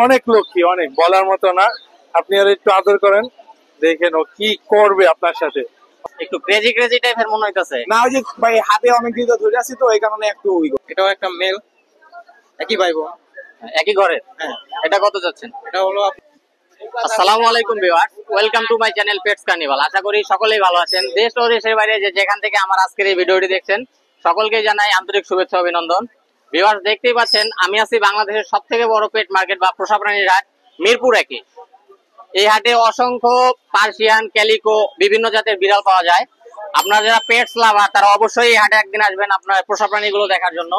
অনেক লক্ষ্মী, অনেক বলার মতো না। আপনি আর একটু আদর করেন, দেখেন ও কি করবে আপনার সাথে। একটু ক্রেজি ক্রেজি টাইপের মনে হইতাছে না ওই যে ভাই হাতে অনেক দিন ধরে আছি তো এই কারণে একটু এটাও একটা মেল একই ভাই বোন একই ঘরের হ্যাঁ এটা কত যাচ্ছেন এটা হলো আসসালামু আলাইকুম viewers welcome to my channel pets carnival আশা করি সকলেই ভালো আছেন দেশ ও দেশের বাইরে যেখান থেকে আমার আজকের এই ভিডিওটি দেখছেন সকলকে জানাই আন্তরিক শুভেচ্ছা অভিনন্দন ভিউয়ার্স দেখতেই পাচ্ছেন আমি আছি বাংলাদেশের সবথেকে বড় পেট মার্কেট বা পোষা প্রাণীর হাট মিরপুর একে এই হাটে অসংখ্য পার্সিয়ান ক্যালিকো বিভিন্ন জাতের বিড়াল পাওয়া যায় আপনারা যারা পেটস লাভার তারা অবশ্যই এই হাটে একদিন আসবেন আপনার পোষা প্রাণীগুলো দেখার জন্য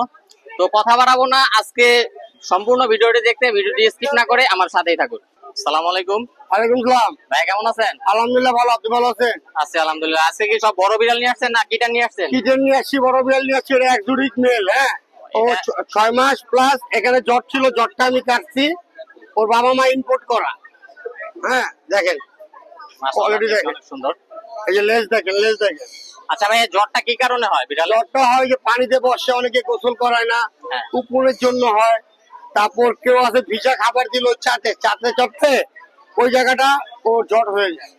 তো কথা বাড়াবো না আজকে সম্পূর্ণ ভিডিওটি দেখতে ভিডিওটি স্কিপ না করে আমার সাথেই থাকুন আসসালামু আলাইকুম ওয়ালাইকুম সালাম ভাই কেমন আছেন আলহামদুলিল্লাহ ভালো আপনি ভালো আছেন আছি আলহামদুলিল্লাহ আজকে কি সব বড় বিড়াল নিয়ে আসছেন না কিটা নিয়ে আসছেন কিটেন নিয়ে আসছি বড় বিড়াল নিয়ে আসছি এটা একজুড়িক মেল হ্যাঁ ও 6 মাস প্লাস এখানে জ্বর ছিল জ্বরটা আমি কাটছি ওর বাবা মা ইম্পোর্ট করা হ্যাঁ দেখেন কোয়ালিটি দেখেন অনেক সুন্দর এই যে লেজ দেখেন আচ্ছা ভাই জ্বরটা কি কারণে হয় বিড়াল জ্বরটা হয় যে পানিতে বসে অনেকে গোসল করায় না হ্যাঁ। উপরের জন্য হয় তারপর কেউ আছে ভিজা খাবার দিল চাটে চপতে ওই জায়গাটা ও জ্বর হয়ে যায়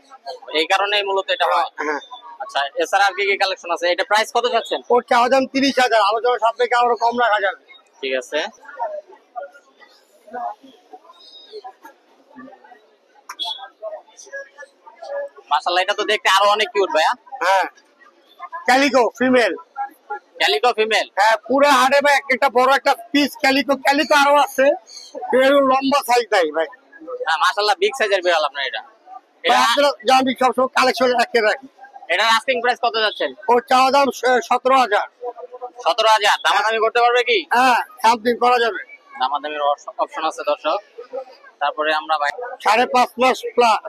এই কারণেই মূলত এটা হয় হ্যাঁ আচ্ছা এছাড়া আর কি কি কালেকশন আছে এটা প্রাইস কত যাচ্ছেন ওর চাওয়া দাম 30,000 আলোচনা সাপেক্ষে আরো কম রাখা যাবে ঠিক আছে মাশাআল্লাহ এটা তো দেখতে আরো অনেক কিউট ভাইয়া হ্যাঁ ক্যালিকো ফিমেল ক্যালিকো ফিমেল হ্যাঁ পুরো হাড়ে ভাই একটা বড় একটা পিস ক্যালিকো আরো আছে এর লম্বা সাইজ তাই ভাই হ্যাঁ মাশাআল্লাহ বিগ সাইজের বিড়াল আপনার এটা জানি সবসময় কালেকশন রাখতে রাখি এটা আস্কিং প্রাইস কত যাচ্ছেন ওর চাওয়া দাম 17,000 17,000 দামাদামি করতে পারবে কি হ্যাঁ সামথিং করা যাবে দামাদামির অপশন আছে দর্শক তারপরে আমরা ভাই 5.5 মাস প্লাস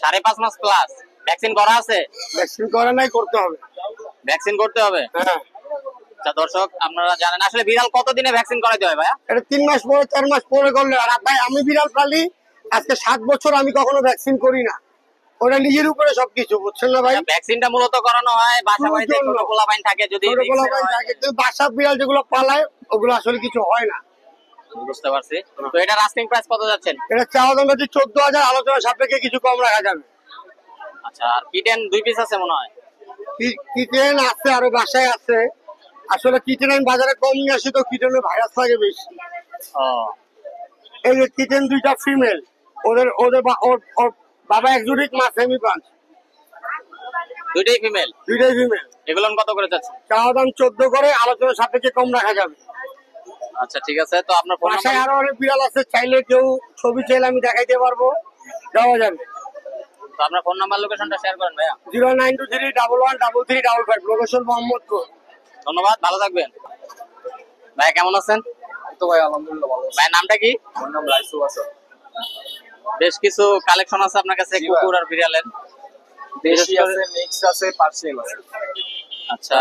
5.5 মাস প্লাস ভ্যাকসিন করা আছে ভ্যাকসিন করা নাই করতে হবে ভ্যাকসিন করতে হবে হ্যাঁ আচ্ছা দর্শক আপনারা জানেন আসলে বিড়াল কতদিনে ভ্যাকসিন করাইতে হয় ভাইয়া এটা 3 মাস পরে 4 মাস পরে করলে আর ভাই আমি বিড়াল পালি আজকে 7 বছর আমি কখনো ভ্যাকসিন করি না ওটা নিজের উপরে সবকিছু বুঝছেন না ভাই ভ্যাকসিনটা মূলত করানো হয় বাসা বাড়িতে ছোট পোলাপাইন থাকে যদি কিন্তু বাসা বিড়াল যেগুলো পালায় ওগুলো আসলে কিছু হয় না বুঝতে পারছি তো এটার আস্কিং প্রাইস কত যাচ্ছেন এটা চাওয়া দাম হচ্ছে 14,000 আলোচনা সাপেক্ষে কিছু কম রাখা যাবে আচ্ছা আর কিটেন 2 পিস আছে মনে হয় কিটেন আছে আরো বাসায় আছে আসলে কিটেন আমি বাজারে কম নিয়ে আসি তো কিটেনের ভাইরাস থাকে বেশি ও এই যে কিটেন দুইটা ফিমেল ওদের ওর বাবা একজুড়িক মা সেমি পাঁচ দুইটাই ফিমেল এগুলো কত করে যাচ্ছে চাওয়া দাম 14 করে আলোচনা সাপেক্ষে কম রাখা যাবে আচ্ছা ঠিক আছে তো আপনার ফোন বাসায় আরো অনেক বিড়াল আছে চাইলে কেউ ছবি চাইলে আমি দেখাইতে পারবো দেওয়া যাবে তো আপনার ফোন নাম্বার লোকেশনটা শেয়ার করেন ভাইয়া 0923113355 লোকেশন মোহাম্মদপুর ধন্যবাদ ভালো থাকবেন ভাই কেমন আছেন তো ভাই আলহামদুলিল্লাহ ভালো ভাই নামটা কি আমার নাম রাইসু আছে বেশ কিছু কালেকশন আছে আপনার কাছে কুকুর আর বিড়ালের দেশি আছে মিক্স আছে পার্সিয়ান আছে আচ্ছা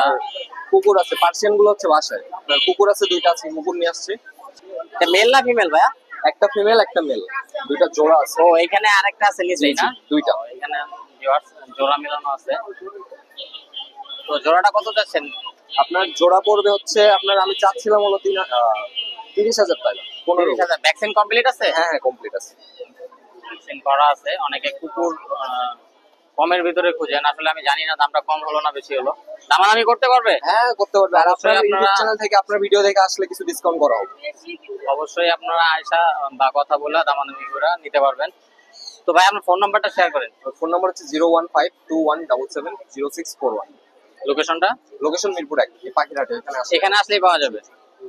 কুকুর আছে পার্সিয়ান গুলো হচ্ছে বাসায় কুকুর আছে দুইটা আছে মুকুর নিয়ে আসছে এটা মেল না ফিমেল ভাইয়া একটা ফিমেল একটা মেল দুইটা জোড়া আছে ও এখানে আরেকটা আছে নিচেই না দুইটা এখানে জোড়া মিলানো আছে তো জোড়াটা কত যাচ্ছেন আপনার জোড়া পড়বে হচ্ছে আপনার আমি চাচ্ছিলাম হলো 30,000 টাকা 15,000 ভ্যাকসিন কমপ্লিট আছে হ্যাঁ কমপ্লিট আছে ভ্যাকসিন করা আছে অনেকে কুকুর কমের ভিতরে খুঁজেন আসলে আমি জানি না দামটা কম হলো না বেশি হলো দামাদামি করতে পারবে হ্যাঁ করতে পারবে আর আপনারা ইউটিউব চ্যানেল থেকে আপনার ভিডিও দেখে আসলে কিছু ডিসকাউন্ট করা হবে অবশ্যই আপনারা আয়সা বা কথা বলে দামাদামি করে নিতে পারবেন তো ভাই আপনার ফোন নাম্বারটা শেয়ার করেন ফোন নাম্বার হচ্ছে 01521770641 লোকেশন মিরপুর 1 এই পাখিরহাটে এখানে আসলেই পাওয়া যাবে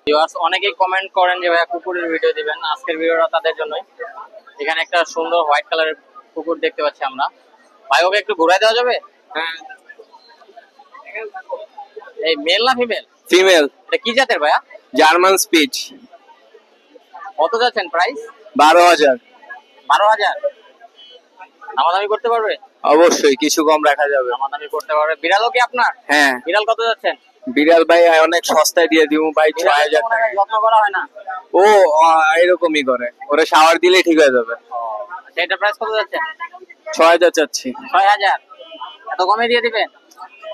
ভিউয়ার্স অনেকেই কমেন্ট করেন যে ভাইয়া কুকুরের ভিডিও দিবেন আজকের ভিডিওটা তাদের জন্যই এখানে একটা সুন্দর হোয়াইট কালারের কুকুর দেখতে পাচ্ছি আমরা ভাই ওকে একটু ঘুরাই দেওয়া যাবে হ্যাঁ এই মেল না ফিমেল ফিমেল এটা কি জাতের ভাইয়া জার্মান স্পিচ কত যাচ্ছেন প্রাইস 12,000 12,000 দামাদামি করতে পারবে অবশ্যই কিছু কম রাখা যাবে দামাদামি করতে পারবে বিড়ালও কি আপনার হ্যাঁ বিড়াল কত যাচ্ছেন বিড়াল ভাই অনেক সস্তায় দিয়ে দিব ভাই 6,000 টাকা যত্ন করা হয় না ও এরকমই করে ওরে শাওয়ার দিলে ঠিক হয়ে যাবে আচ্ছা এটা প্রাইস কত যাচ্ছেন 6,000 চাচ্ছি 6,000 এত কমে দিয়ে দিবেন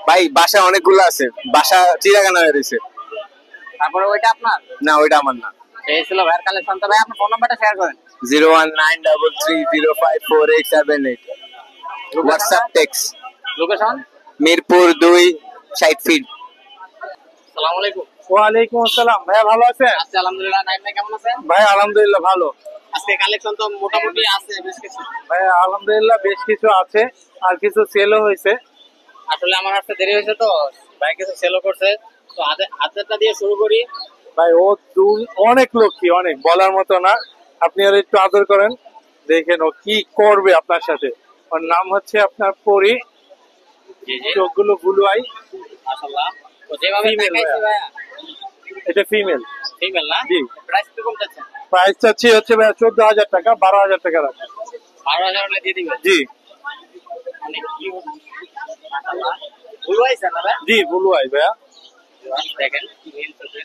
ভাই বাসা অনেকগুলো আছে বাসা চিড়াগানা হয়ে রয়েছে তারপরে ওইটা আপনার না ওইটা আমার না এই ছিল ভাইয়ের কালেকশন। তো ভাই আপনার ফোন নাম্বারটা শেয়ার করেন। 01933054878 WhatsApp text. Location Mirpur 2 60 feet. আসসালামু আলাইকুম। ওয়ালাইকুম আসসালাম। ভাইয়া ভালো আছেন? আচ্ছা আলহামদুলিল্লাহ। নাইম ভাই কেমন আছেন? ভাই আলহামদুলিল্লাহ ভালো। আজকে কালেকশন তো মোটামুটি আছে বেশ কিছু। ভাই আলহামদুলিল্লাহ বেশ কিছু আছে, আর কিছু সেলও হয়েছে। আসলে আমার আসতে দেরি হয়েছে তো ভাই কিছু সেলও করছে, তো হাতেরটা দিয়ে শুরু করি। ভাই ও অনেক লক্ষ্মী, অনেক বলার মতো না। আপনি আর একটু আদর করেন, দেখেন ও কি করবে আপনার সাথে। ওর নাম হচ্ছে আপনার পরি, জি জি চোখগুলো ব্লু আই। মাশাআল্লাহ। তো যেভাবে Female দেখাইছি ভাইয়া, এটা ফিমেল। ফিমেল না? জি। প্রাইস কি কম যাচ্ছে? প্রাইস চাচ্ছি হচ্ছে ভাই 14,000 টাকা, 12,000 টাকা রাখেন। 12,000 হলে দিয়ে দিবেন? জি অনেক কিউট মাশাআল্লাহ। ব্লু আইস না ভাই? জি ব্লু আই ভাইয়া। দেখেন রিল আছে।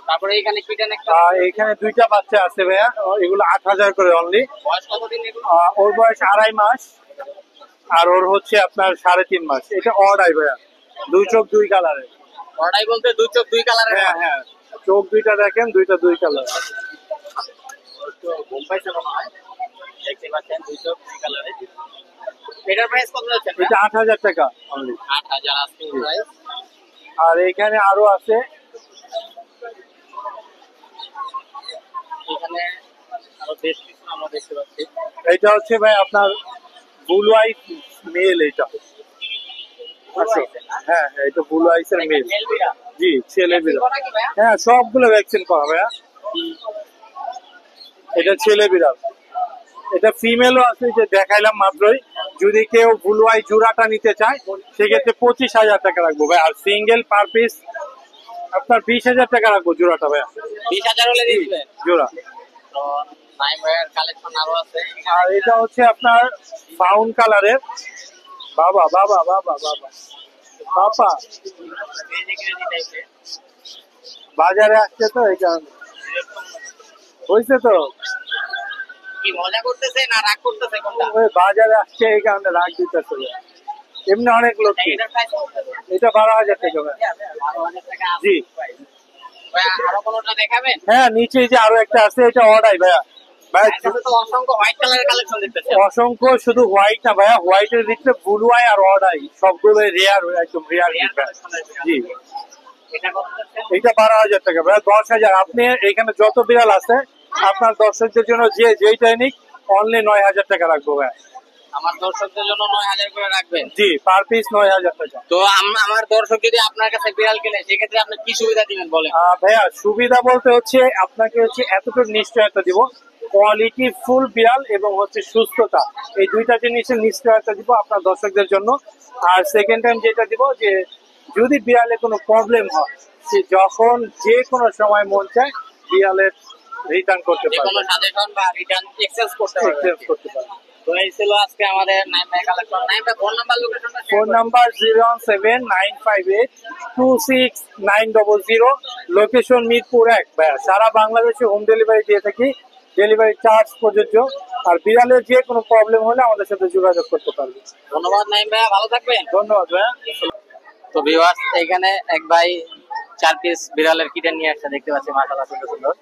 তারপরে এখানে কিটেন একটা এখানে দুইটা বাচ্চা আছে ভাইয়া, এগুলো 8,000 করে অনলি। বয়স কতদিন এগুলো? ওর বয়স 2.5 মাস, আর ওর হচ্ছে আপনার 3.5 মাস। এটা অড আই ভাইয়া, দুই চোখ দুই কালারের। অর্ডাই বলতে দুই চোখ দুই কালারের। হ্যাঁ হ্যাঁ, চোখ দুইটা দেখেন, দুইটা দুই কালার। তো ঘুম পাইছে মনে হয়, দেখতে পাচ্ছেন দুই চোখ দুই কালারের। এটার প্রাইস কত যাচ্ছে? এটা 8,000 টাকা অনলি। 8,000 আজকে প্রাইস। আর এখানে আরো আছে, এখানে আরো বেশ কিছু আমরা দেখতে পাচ্ছি। এটা হচ্ছে ভাই আপনার ব্লু আই মেল। এটা আচ্ছা, হ্যাঁ হ্যাঁ, এটা ব্লু আইসের মেল। মেল বিড়া জি ছেলে বিড়াল। করা কি ভাইয়া? হ্যাঁ সবগুলো ভ্যাকসিন করা ভাইয়া। এটা ছেলে বিড়াল। এটা ফিমেলও আছে, যে দেখাইলাম মাত্রই। যদি কেউ ব্লু আই জোড়াটা নিতে চায় সেক্ষেত্রে 25,000 টাকা রাখবো ভাই। আর সিঙ্গেল পার পিস আপনার 20,000 টাকা রাখবো জোড়াটা ভাইয়া। 20,000 হলে দিয়ে দিবেন? জোড়া। তো নাইম ভাইয়ের কালেকশন আরো আছে। আর এটা হচ্ছে আপনার ফাউন কালারের। বাবা বাবা বাবা বাবা বাবা, বাজারে আসছে তো এই কারণে হয়েছে তো। কি মজা করতেছে না রাগ করতেছে কোনটা? ওই বাজারে আসছে এই কারণে রাগ দিতেছে। এমনি অনেক লোক। এটার প্রাইস কত? এটা 12,000 টাকা ভাই। 12,000 টাকা। জি। ভাই আরো কোনটা দেখাবেন? হ্যাঁ নিচে যে আরো একটা আছে, এটা অর্ডাই ভাইয়া। ভাই এখানে তো অসংখ্য হোয়াইট কালারের কালেকশন দেখতেছি। অসংখ্য, শুধু হোয়াইট না ভাইয়া, হোয়াইটের ভিতরে ব্লু আই আর অর্ডাই সবগুলো রেয়ার, একদম রেয়ার। জি। এটা কত যাচ্ছে? এটা 12,000 টাকা ভাইয়া। 10,000। আপনি এখানে যত বিড়াল আছে আপনার দর্শকদের জন্য যে যেইটাই নিক অনলি 9,000 টাকা রাখবো ভাইয়া। আমার দর্শকদের জন্য 9,000 করে রাখবেন? জি পার পিস 9,000 টাকা। তো আমার দর্শক যদি আপনার কাছে বিড়াল কিনে সেক্ষেত্রে আপনি কি সুবিধা দিবেন বলেন? ভাইয়া সুবিধা বলতে হচ্ছে আপনাকে হচ্ছে এতটুকু নিশ্চয়তা দিব, কোয়ালিটি ফুল বিড়াল এবং হচ্ছে সুস্থতা, এই দুইটা জিনিসের নিশ্চয়তা দিব আপনার দর্শকদের জন্য। আর সেকেন্ড টাইম যেটা দিব, যে যদি বিড়ালে কোনো প্রবলেম হয় সে যখন যে কোনো সময় মন চায় বিড়ালের রিটার্ন করতে যে কোনো পারবে, সাজেশন বা রিটার্ন এক্সচেঞ্জ করতে পারবেন। এক্সচেঞ্জ করতে পারবে। তো এই ছিল আজকে আমাদের নাইম ভাই কালেকশন। নাইম ভাই ফোন নাম্বার লোকেশনটা ফোন নাম্বার 01795826900, লোকেশন মিরপুর 1 ভাইয়া। সারা বাংলাদেশে হোম ডেলিভারি দিয়ে থাকি, ডেলিভারি চার্জ প্রযোজ্য। আর বিড়ালের যে কোনো প্রবলেম হলে আমাদের সাথে যোগাযোগ করতে পারবে। ধন্যবাদ নাইম ভাই, ভালো থাকবেন। ধন্যবাদ ভাইয়া। তো ভিউয়ার্স, এখানে এক ভাই 4 পিস বিড়ালের কিটেন নিয়ে আসছে, দেখতে পাচ্ছি মাশাআল্লাহ সুন্দর সুন্দর।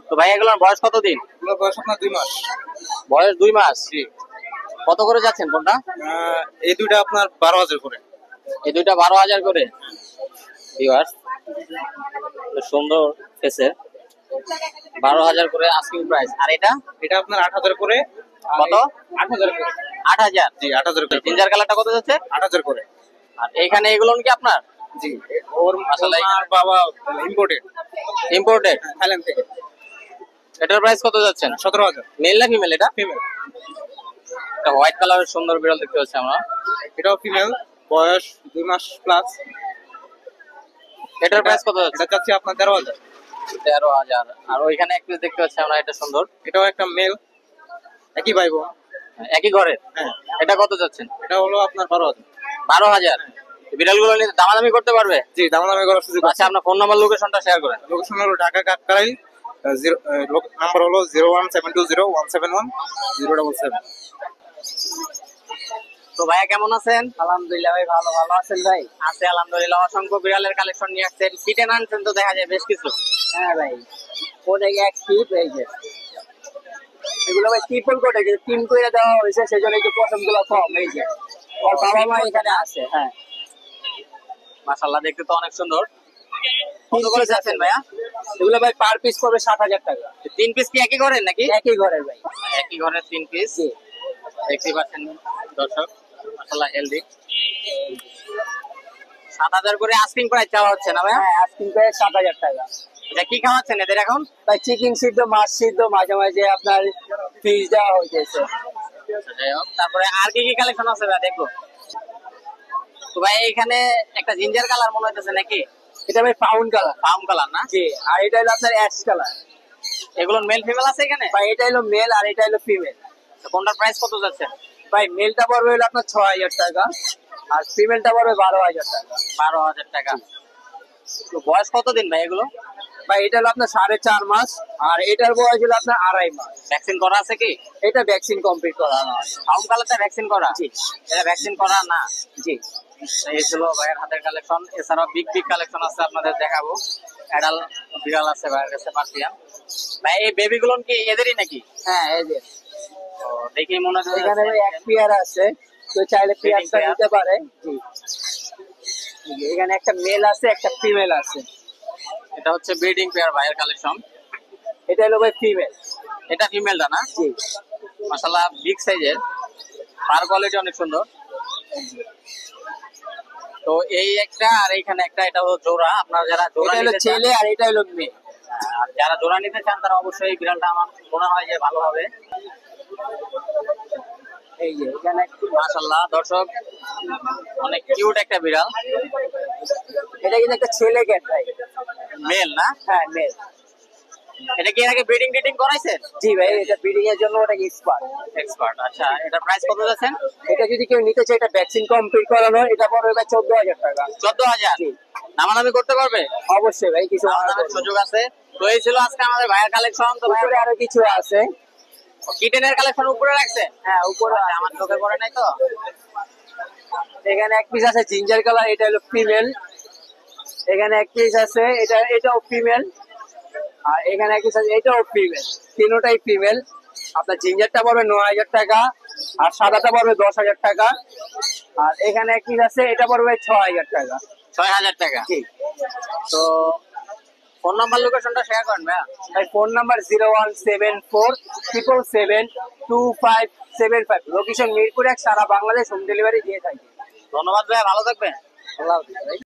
তো ভাই এগুলোর বয়স কতদিন? এগুলো বয়স আপনার 2 মাস। বয়স 2 মাস। কত করে যাচ্ছেন কোনটা? এই দুইটা আপনার 12,000 করে। এই দুইটা 12,000 করে। ভিউয়ার্স সুন্দর ফেসের, 12,000 করে আস্কিং প্রাইস। আর এটা এটা আপনার 8,000 করে। কত? 8,000 করে। 8,000। জি 8,000 করে। জিঞ্জার কালারটা কত যাচ্ছে? 8,000 করে। আর এইখানে এগুলো কি আপনার? জি ওর আসলে মার বাবা ইম্পোর্টেড, ইম্পোর্টেড থাইল্যান্ড থেকে। এটার প্রাইস কত যাচ্ছেন? 17,000। মেল না ফিমেল এটা? ফিমেল। এটা হোয়াইট কালারের সুন্দর বিড়াল দেখতে পাচ্ছি আমরা। এটাও ফিমেল, বয়স 2 মাস প্লাস। এটার প্রাইস কত যাচ্ছে? এটা চাচ্ছি আপনার 13,000। 13,000। আর ওইখানে এক পিস দেখতে পাচ্ছি আমরা, এটা সুন্দর। এটাও একটা মেল, একই ভাই বোন। একই ঘরের। হ্যাঁ। এটা কত যাচ্ছেন? এটা হলো আপনার 12,000। 12,000। বিড়ালগুলো নিয়ে দামাদামি করতে পারবে? জি দামাদামি করার সুযোগ আছে। আচ্ছা আপনার ফোন নাম্বার লোকেশনটা শেয়ার করেন। লোকেশন হলো ঢাকা কাকরাইল। নাম্বার হলো 01720171077। তো ভাইয়া কেমন আছেন? আলহামদুলিল্লাহ ভাই, ভালো আছেন ভাই? আছে আলহামদুলিল্লাহ। অসংখ্য বিড়ালের কালেকশন নিয়ে আসছেন, কিটেন আনছেন তো দেখা যায় বেশ কিছু। হ্যাঁ ভাই, অনেক অ্যাক্টিভ। এই যে এগুলো ভাই ট্রিপল কোটে টিম করে দেওয়া হয়েছে, সেই জন্য এই যে পছন্দগুলো কম। এই যে ওর বাবা মা এখানে আছে। হ্যাঁ, মাশাআল্লাহ, দেখতে তো অনেক সুন্দর। কত করে যাচ্ছেন ভাইয়া? এগুলো ভাই পার পিস পড়বে 7,000 টাকা। 3 পিস কি একই ঘরের নাকি? একই ঘরের ভাই। একই ঘরের 3 পিস। জি। দেখতেই পাচ্ছেন দর্শক, মাশাআল্লাহ হেলদি। 7,000 করে আস্কিং প্রাইস চাওয়া হচ্ছে না ভাইয়া? হ্যাঁ, আস্কিং প্রাইস 7,000 টাকা। এটা কি খাওয়াচ্ছেন এদের এখন? ভাই চিকেন সিদ্ধ, মাছ সিদ্ধ, মাঝে মাঝে আপনার ফিশ দেওয়া হইতেছে। যাই হোক, তারপরে আর কি কি কালেকশন আছে ভাই দেখো। তো ভাই এখানে একটা জিঞ্জার কালার মনে হইতেছে নাকি? এটা ভাই পাউন্ড কালার। পাম কালার না? জি। আর এটা হলো আপনার অ্যাশ কালার। এগুলোর মেল ফিমেল আছে এখানে? ভাই এটা হলো মেল আর এটা হলো ফিমেল। তো কোনটার প্রাইস কত যাচ্ছে? ভাই মেলটা পড়বে হলো আপনার 6,000 টাকা আর ফিমেলটা পড়বে 12,000 টাকা। 12,000 টাকা। তো বয়স কতদিন ভাই এগুলো? ভাই এটা হলো আপনার 4.5 মাস আর এটার বয়স হলো আপনার 2.5 মাস। ভ্যাকসিন করা আছে কি? এটা ভ্যাকসিন কমপ্লিট করানো আছে। ফার্ম কালারটা ভ্যাকসিন করা? জি। এটা ভ্যাকসিন করা না? জি। এই ছিল ভাইয়ের হাতের কালেকশন। এছাড়াও বিগ কালেকশন আছে আপনাদের দেখাবো। অ্যাডাল বিড়াল আছে ভাইয়ের কাছে, পার্সিয়ান। ভাই এই বেবি গুলো কি এদেরই নাকি? হ্যাঁ, এই যে তো দেখি মনে হচ্ছে এখানে ভাই এক পেয়ার আছে, তো চাইলে পেয়ারটা pair? নিতে পারে। জি। এই যে এখানে একটা মেল আছে, একটা ফিমেল আছে। এটা হচ্ছে ব্রিডিং পেয়ার ভাইয়ের কালেকশন। এটা হলো ভাই ফিমেল। এটা ফিমেলটা না? জি। মাশাআল্লাহ বিগ সাইজের, পার কোয়ালিটি অনেক সুন্দর। তো এই একটা আর এইখানে একটা, এটা হলো জোড়া। আপনারা যারা জোড়া এটা হলো নিতে চান, ছেলে আর এটা হলো মেয়ে। আর যারা জোড়া নিতে চান তারা অবশ্যই এই বিড়ালটা আমার মনে হয় যে ভালো হবে। এই যে এখানে মাশাআল্লাহ দর্শক, অনেক কিউট একটা বিড়াল। এটা কিন্তু একটা ছেলে ক্যাট ভাই। মেল না? হ্যাঁ, মেল। এটা কি এর আগে ব্রিডিং করাইছেন? জি ভাই, এটা ব্রিডিং এর জন্য ওটা এক্সপার্ট। এক্সপার্ট। আচ্ছা, এটা প্রাইস কত যাচ্ছেন? এটা যদি কেউ নিতে চায়, এটা ভ্যাকসিন কমপ্লিট করানো, এটা পড়বে ভাই 14,000 টাকা। 14,000? জি। নামানামি করতে পারবে? অবশ্যই ভাই, কিছু নামানামির সুযোগ আছে। তো এই ছিল আজকে আমাদের ভাইয়ের কালেকশন। তো উপরে আরো কিছু আছে। কিটেনের কালেকশন উপরে রাখছে? হ্যাঁ, উপরে আচ্ছা, আমার চোখে পড়ে নাই তো। এখানে এক পিস আছে জিঞ্জার কালার, এটা হলো ফিমেল। এখানে এক পিস আছে, এটাও ফিমেল। আর এখানে এক পিস আছে, এটাও ফিমেল। তিনোটাই ফিমেল। আপনার জিঞ্জারটা পড়বে 9,000 টাকা আর সাদাটা পড়বে 10,000 টাকা। আর এখানে এক পিস আছে, এটা পড়বে 6,000 টাকা। 6,000 টাকা। জি। তো ফোন নাম্বার লোকেশনটা শেয়ার করেন ভাইয়া। ভাই ফোন নাম্বার 01747772575। লোকেশন মিরপুর 1, সারা বাংলাদেশ হোম ডেলিভারি দিয়ে থাকি। ধন্যবাদ ভাইয়া, ভালো থাকবেন। আল্লাহ হাফেজ ভাই।